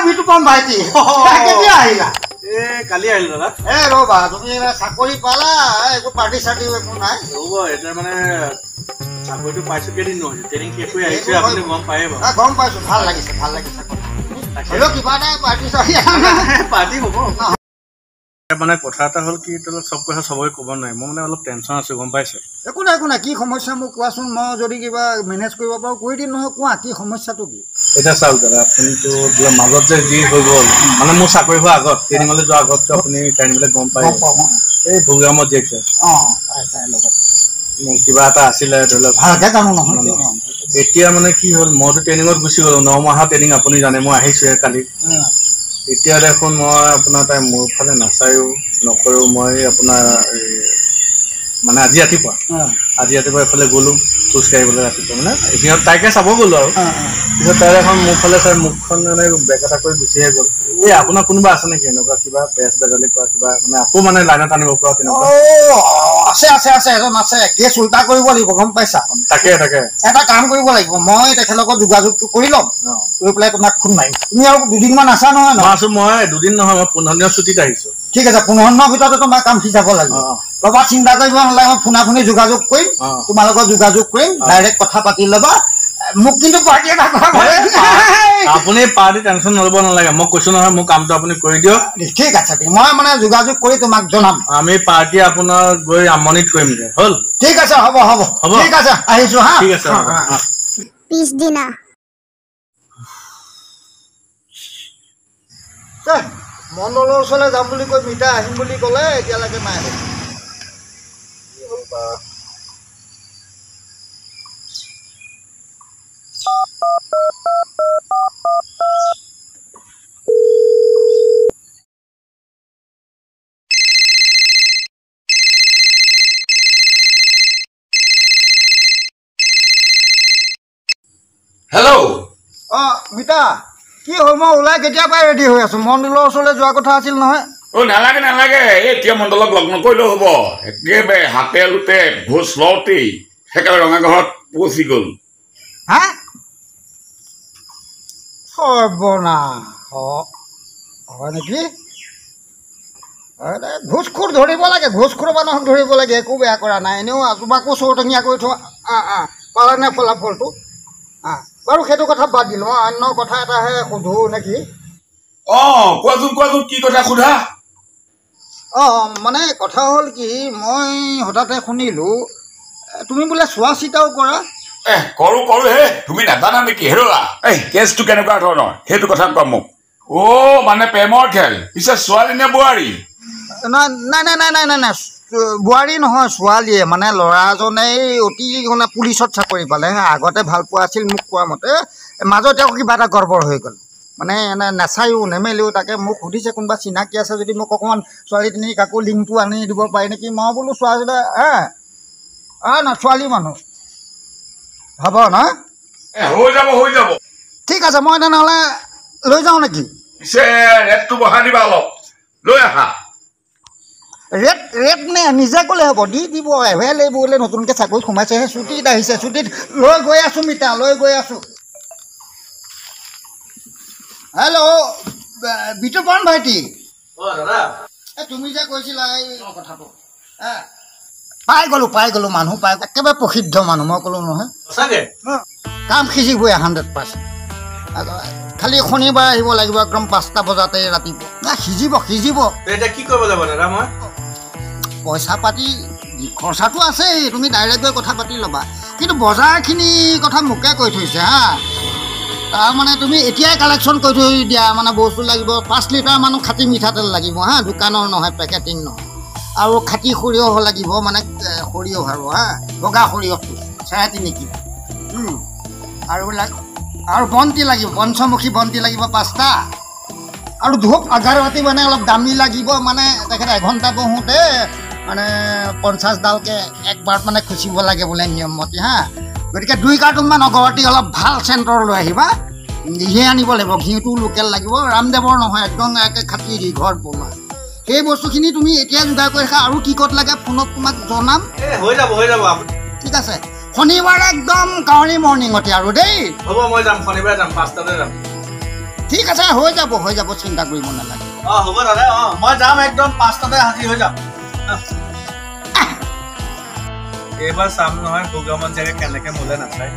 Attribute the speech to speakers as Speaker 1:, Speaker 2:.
Speaker 1: বিতুপন ভাইটি কেতিয়া আহিলা
Speaker 2: কালি আহিল দাদা
Speaker 1: ৰবা তুমি চাকৰি পালা একো পাৰ্টি চাৰ্টি একো নাই
Speaker 2: ৰ'ব এতিয়া মানে চাকৰিটো পাইছো কেইদিন নহয় ট্ৰেইনিং শেষ হৈ আহিছে আপুনি গম পায়ে বাৰু
Speaker 1: গম পাইছো ভাল লাগিছে হ'লেও কিবা এটা পাৰ্টি চাৰ্টি
Speaker 2: পাৰ্টি হ'ব মানে কথা এটা হ'ল কি চব কথা চবকে ক'ব নোৱাৰে মই মানে অলপ টেনশ্যন আছো গম পাইছে
Speaker 1: একো নাই কি সমস্যা মোক কোৱাচোন মই যদি কিবা মেনেজ কৰিব পাৰোঁ কৰি দিম নহয় কোৱা কি সমস্যাটো কি
Speaker 2: এতিয়া চাওক দাদা আপুনিতো মাজত যে যি হৈ গ'ল মানে মোৰ চাকৰি হোৱাৰ আগত ট্ৰেইনিঙলৈ যোৱাৰ আগততো আপুনি ট্ৰেইনিঙলৈ গম পায় এই ভোগামত যে কিবা এটা আছিলে ধৰি লওক
Speaker 1: ভালকৈ জানো নহয়
Speaker 2: এতিয়া মানে কি হ'ল মইতো ট্ৰেইনিঙত গুচি গ'লো 9 মাহৰ ট্ৰেইনিং আপুনি জানে মই আহিছোঁহে কালি এতিয়া দেখোন মই আপোনাৰ তাই মোৰ ফালে নাচায়ো নকৰোঁ মই আপোনাৰ মানে আজি ৰাতিপুৱা এইফালে গ'লোঁ খোজকাঢ়িবলৈ ৰাতিপুৱা মানে সিহঁত তাইকে চাব গ'লোঁ আৰু পিছত তাই এখন মোৰ ফালে চাই মুখখন মানে বেগ এটা কৰি গুচিহে গ'ল এই আপোনাৰ কোনোবা আছে নেকি এনেকুৱা কিবা বেজ বেজালি কৰা কিবা মানে আকৌ মানে লাইনত আনিব পৰা তেনেকুৱা
Speaker 1: আছে এজন আছে কেছ উল্টা কৰিব লাগিব গম পাইছা
Speaker 2: তাকে
Speaker 1: এটা কাম কৰিব লাগিব মই তেখেতৰ লগত যোগাযোগটো কৰি ল'ম কৰি পেলাই তোমাক ফোন মাৰিম তুমি আৰু দুদিনমান আছা নহয়
Speaker 2: আছো মই দুদিন নহয় মই 15 দিনৰ ছুটীত আহিছো
Speaker 1: ঠিক আছে 15 দিনৰ ভিতৰতে তোমাৰ কাম শিকাব লাগিব বাবা চিন্তা কৰিব নালাগে মই ফোনাফোনি যোগাযোগ কৰিম তোমাৰ লগত যোগাযোগ কৰিম ডাইৰেক্ট কথা পাতি ল'বা মোক কিন্তু পাৰ্টি এটা
Speaker 2: আপুনি পাৰ্টি টেনশ্যন নল'ব নালাগে মই কৈছো নহয় মোৰ কামটো আপুনি কৰি দিয়ক
Speaker 1: ঠিক আছে মই মানে যোগাযোগ কৰি তোমাক জনাম
Speaker 2: আমি পাৰ্টি আপোনাৰ গৈ আমনিত কৰিমগৈ হ'ল
Speaker 1: ঠিক আছে হ'ব ঠিক আছে আহিছো হা
Speaker 2: ঠিক আছে
Speaker 3: পিছদিনা
Speaker 1: মণ্ডলৰ ওচৰলৈ যাম বুলি কৈ মিতা আহিম বুলি ক'লে এতিয়ালৈকে নাই
Speaker 4: হেল্ল'
Speaker 1: মিতা কি হ'ল মই ওলাই কেতিয়াৰ পৰাই ৰেডি হৈ আছো মণ্ডলৰ ওচৰলৈ যোৱা কথা আছিল নহয়
Speaker 4: নালাগে এতিয়া মণ্ডলক লগ নকৰিলেও হ'ব একেবাৰে হাতে লোতে ভোজ লওঁতেই একেবাৰে ৰঙাঘৰত পচি গ'ল
Speaker 1: হা সৰ্বনাশ হয় নেকি ঘোচখোৰ ধৰিব লাগে ঘোচখোৰ মানুহক ধৰিব লাগে একো বেয়া কৰা নাই এনেও তোমাকো চৌটঙীয়া কৰি থোৱা পালানে ফলাফলটো বাৰু সেইটো কথা বাদ দিলোঁ মই অন্য কথা এটাহে সোধোঁ নেকি
Speaker 4: কোৱাচোন কি কথা সোধা
Speaker 1: মানে কথা হ'ল কি মই হঠাতে শুনিলোঁ তুমি বোলে চোৱা চিতাও কৰা
Speaker 4: কৰো হে তুমি নাজানা নেকি হেৰুৱা কেছটো কেনেকুৱা ধৰণৰ সেইটো কথা কোৱা মোক মানে প্ৰেমৰ খেল পিছে ছোৱালী নে বোৱাৰী
Speaker 1: নাই বোৱাৰী নহয় ছোৱালীয়ে মানে ল'ৰাজনে অতি মানে পুলিচত চাকৰি পালে আগতে ভাল পোৱা আছিল মোক কোৱা মতে মাজতে আকৌ কিবা এটা গড়বড় হৈ গ'ল মানে এনে নাচায়ো নেমেলেও তাকে মোক সুধিছে কোনোবা চিনাকি আছে যদি মোক অকণমান ছোৱালীজনী কাকো লিংকটো আনি দিব পাৰে নেকি মই বোলো ছোৱালী না ছোৱালী মানুহ হ'ব ন
Speaker 4: হৈ যাব
Speaker 1: ঠিক আছে মই তেনেহ'লে লৈ যাওঁ নেকি
Speaker 4: পিছে ৰেটটো বঢ়াই দিবা অলপ লৈ আহা
Speaker 1: ৰেট নে নিজে ক'লে হ'ব দি দিব এভেইলেবল নতুনকৈ চাকৰিত সোমাইছেহে ছুটীত আহিছে ছুটীত লৈ গৈ আছোঁ মিতা লৈ গৈ আছোঁ হেল্ল' বিতুপন ভাইটি তুমি যে কৈছিলা এই কথাটো পাই গ'লো মানুহ পাই একেবাৰে প্ৰসিদ্ধ মানুহ মই ক'লোঁ নহয় কাম সিজিবই 100%। খালি শনিবাৰ আহিব লাগিব একদম 5টা বজাতে ৰাতিপুৱা সিজিব
Speaker 2: এতিয়া কি কৰিব লাগিব দাদা মই
Speaker 1: পইচা পাতি খৰচাটো আছেই তুমি ডাইৰেক্ট গৈ কথা পাতি ল'বা কিন্তু বজাৰখিনি কথা মোকে কৈ থৈছে তাৰমানে তুমি এতিয়াই কালেকশ্যন কৰি থৈ দিয়া মানে বস্তু লাগিব 5 লিটাৰ মানুহ খাটি মিঠাতেল লাগিব দোকানৰ নহয় পেকেটিং নহয় আৰু খাটি সৰিয়হ লাগিব মানে সৰিয়হ আৰু বগা সৰিয়হটো 3.5 কিলো আৰু এইবিলাক আৰু বন্তি লাগিব পঞ্চমুখী বন্তি লাগিব 5টা আৰু ধূপ আগাৰবাতি মানে অলপ দামী লাগিব মানে তেখেতে এঘণ্টা বহোঁতে মানে 50 ডালকৈ একবাৰ মানে খুচিব লাগে বোলে নিয়মমতি গতিকে 2 কাৰ্টুনমান অগৰবাতি অলপ ভাল চেণ্টৰ লৈ আহিবা ঘি আনিব লাগিব ঘিউটো লোকেল লাগিব ৰামদেৱৰ নহয় একদম খাটি দি ঘৰত বনোৱা সেই বস্তুখিনি তুমি এতিয়া যোগাৰ কৰি ৰাখা আৰু কি ক'ত লাগে ফোনত তোমাক জনাম
Speaker 2: হৈ যাব
Speaker 1: ঠিক আছে শনিবাৰে একদম কাউৰী মৰ্ণিঙতে আৰু দেই
Speaker 2: হ'ব মই যাম শনিবাৰে যাম 5টাতে যাম
Speaker 1: ঠিক আছে হৈ যাব চিন্তা কৰিব নালাগে
Speaker 2: হ'ব দাদা মই যাম একদম 5টাতে হাজিৰ হৈ যাম এইবাৰ চাম নহয় প্ৰগ্ৰামত জেগা কেনেকে মোলে নাচায়